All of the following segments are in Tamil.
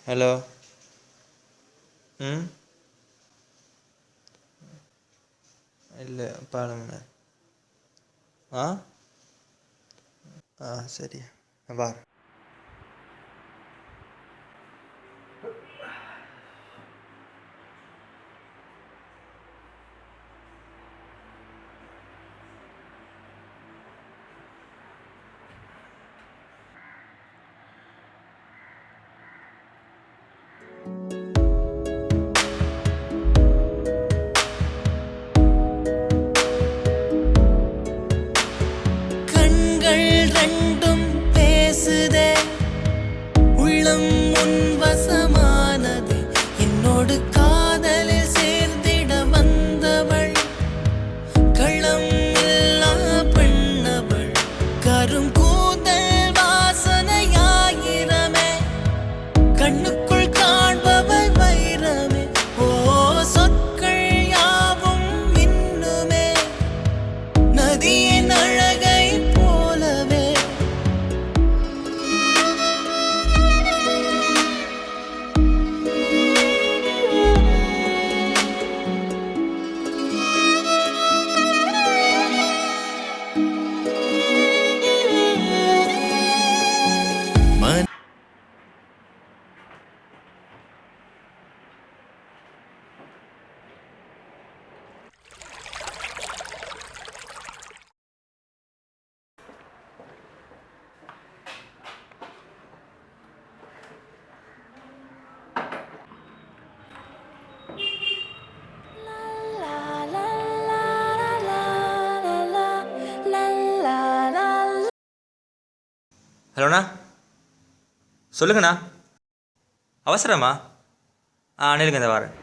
ஹலோ. ம். இல்லை பாருங்க. ஆ ஆ சரி வா. கண்கள் ரெண்டும் பேசுதே, உள்ளம் உன் வசமானது. என்னோடு காதலில் சேர்ந்திட வந்தவள், களம் இல்லா பெண்ணவள். கரும் கூந்தல் வாசனையாயிரமே, கண்ணுக்குள் காண்பவள் வைரமே. ஓ சொற்கள் யாவும் இன்னுமே நதியின் அழகை போலவே. ஹலோண்ணா, சொல்லுங்கண்ணா. அவசரமா? நில்லுங்க, இந்த வாரேன்.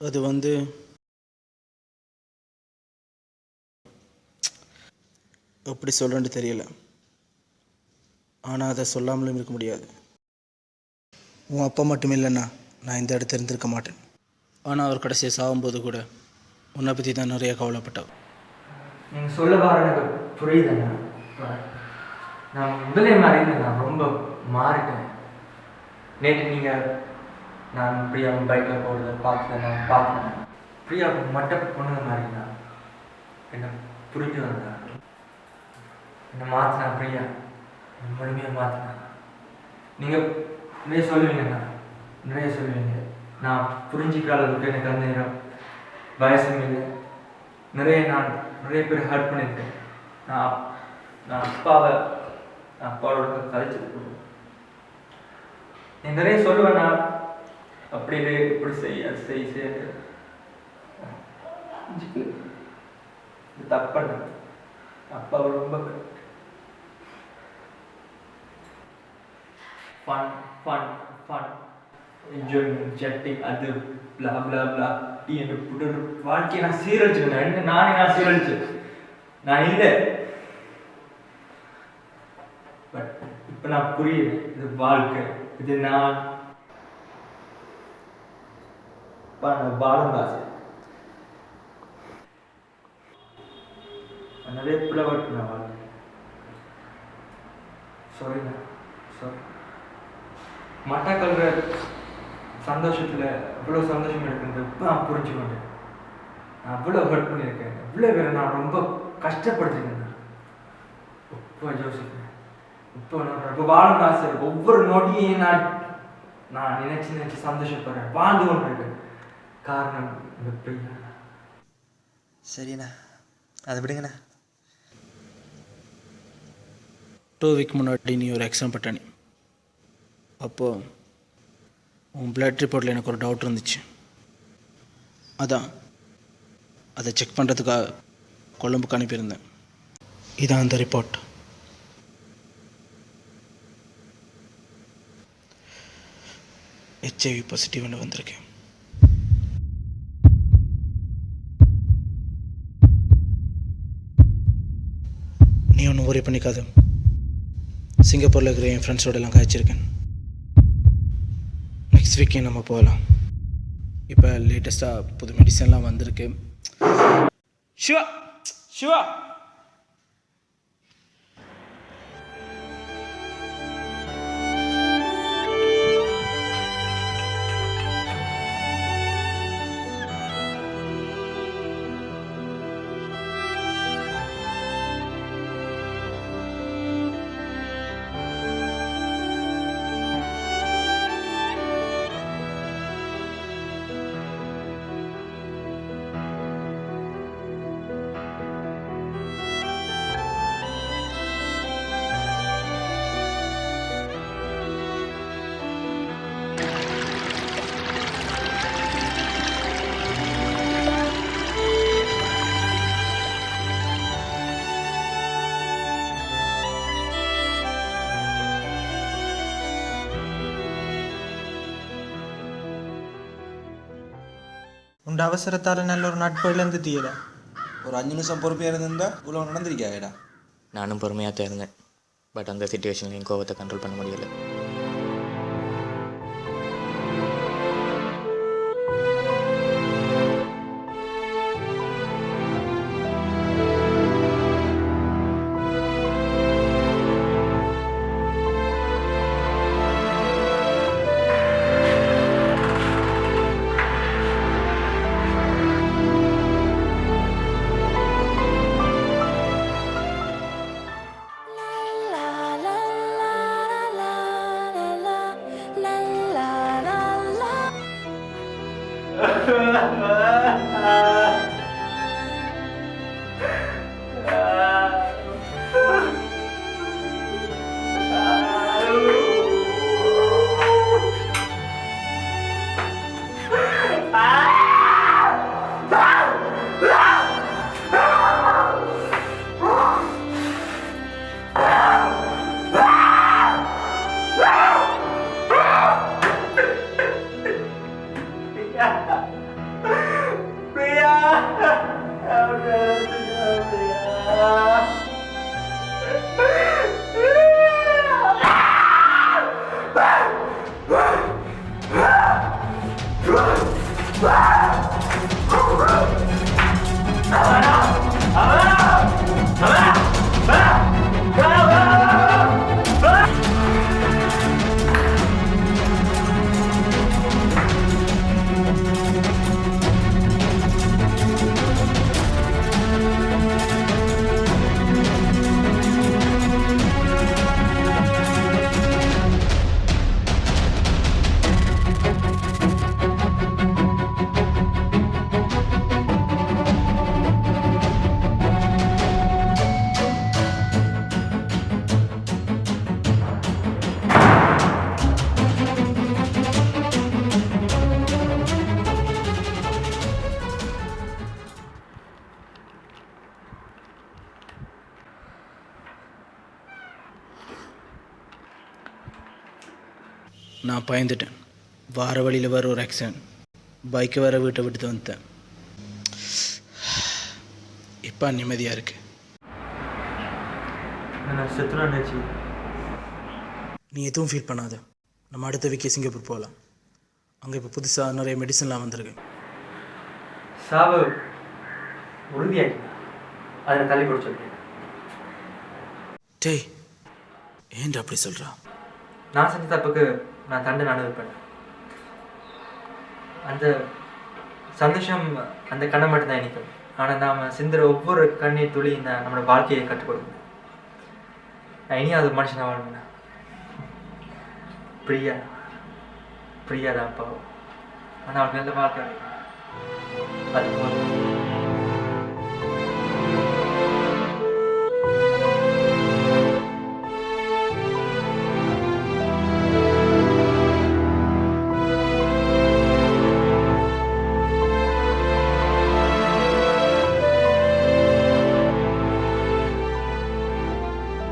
அது எப்படி சொல்கிறேன்னு தெரியல. ஆனால் அதை சொல்லாமலும் இருக்க முடியாது. உன் அப்பா மட்டும் இல்லைன்னா நான் இந்த இடத்துல இருந்திருக்க மாட்டேன். ஆனால் அவர் கடைசியை சாகும்போது கூட உன்னை பற்றி தான் நிறைய கவலைப்பட்டவர். நீங்கள் சொல்ல வர எனக்கு புரியுதுண்ணா. நான் முதலே மாதிரி நான் ரொம்ப மாறிட்டேன். நேற்று நீங்கள் நான் பிரியா பைக்கில் போகிறத பார்த்து நான் பார்த்தேன். பிரியா மட்ட பொண்ணுங்க மாதிரிண்ணா என்னை புரிஞ்சு வந்தா, என்னை மாற்றினா. பிரியா முழுமையாக மாற்றினா. நீங்கள் நிறைய சொல்லுவீங்கண்ணா, நிறைய சொல்லுவீங்க. நான் புரிஞ்சிக்கிற அளவுக்கு எனக்கு அந்த நேரம் வயசும் இல்லை. நிறைய பேர் ஹர்ட் பண்ணியிருக்கேன். நான் அப்பாவோட கதைச்சது நீ நிறைய சொல்லுவேண்ணா. அப்படி இப்படி செய்ய தப்பண்ண. அப்பாவை ரொம்ப fun fun fun enjoyment setting அது பிளா பிளா பிளா டீ என்று புட்டு வாழ்க்கையை நான் சீரழிச்சிருந்தேன். நான் சீரழிச்சேன். நான் இல்லை. பட் இப்போ நான் புரியுது, இது வாழ்க்கை, இது நான் நான் வாழணும் ஆசை. நிறைய பிள்ளைவாட்டு நான் வாழ. சாரிண்ணா, சாரி. மட்டக்கல்ற சந்தோஷத்தில் அவ்வளோ சந்தோஷம் இருக்குன்றது இப்போ நான் புரிஞ்சுக்கொண்டேன். நான் அவ்வளோ ஹர்ட் பண்ணியிருக்கேன், அவ்வளோ பேரை நான் ரொம்ப கஷ்டப்படுத்திருக்கேன். இப்போ யோசிக்கிறேன், இப்போ நான் இப்போ வாழணும் ஆசை இருக்கு. ஒவ்வொரு நொடியையும் நான் நினைச்சு சந்தோஷப்படுறேன், வாழ்ந்து கொண்டிருக்கேன். காரணம் இந்த பையன். சரிண்ணா, அதை விடுங்கண்ணா. 2 வீக் முன்னாடி நீ ஒரு எக்ஸாம் பட்டானி. அப்போது உன் பிளட் ரிப்போர்ட்டில் எனக்கு ஒரு டவுட் இருந்துச்சு. அதை செக் பண்ணுறதுக்காக கொழும்புக்கு அனுப்பியிருந்தேன். இதான் அந்த ரிப்போர்ட். HIV பாசிட்டிவ்னு வந்திருக்கேன். நீ ஒன்றும் worry பண்ணிக்காத. சிங்கப்பூரில் இருக்கிற என் ஃப்ரெண்ட்ஸோடலாம் காய்ச்சிருக்கேன். நெக்ஸ்ட் வீக்கே நம்ம போகலாம். இப்போ லேட்டஸ்ட்டாக புது மெடிசன்லாம் வந்திருக்கு. சிவா சிவா உண்ட அவசரத்தால் நல்ல ஒரு நட்பு இழந்து தீயல. ஒரு 5 நிமிஷம் பொறுமையாக இருந்திருந்தா இவ்வளோ நடந்திருக்காடா. நானும் பொறுமையாக தான் இருந்தேன். பட் அந்த சிச்சுவேஷனில் என் கோவத்தை கண்ட்ரோல் பண்ண முடியலை. நான் பயந்துட்டேன். வார வழியில் வர ஒரு ஆக்சிடென்ட், பைக்கை வர வீட்டை விட்டு வந்துட்டேன். இப்போ நிம்மதியாக இருக்கு. நீ எதுவும் ஃபீல் பண்ணாத. நம்ம அடுத்த வீக்கே சிங்கப்பூர் போகலாம். அங்கே இப்போ புதுசாக நிறைய மெடிசன்லாம் வந்திருக்கு. சாவு உறுதியாயிட்டு அதில் தள்ளி கொடுத்து சொல்லிட்டேன். டேய், ஏன்டா அப்படி சொல்கிறா? நான் செஞ்ச தப்புக்கு நான் தண்டனை அனுபவிப்பேன். அந்த சந்தோஷம் அந்த கண்ணை மட்டும்தான் இனிக்கும். ஆனால் நாம் சிந்துற ஒவ்வொரு கண்ணீர் துளி நம்மளோட வாழ்க்கையை கற்றுக் கொடுக்குது. நான் இனி அது மனுஷனாக வாழணும்னா பிரியா தான் அப்பாவும். ஆனால் அவளுக்கு எந்த வாழ்க்கை அது போதும்.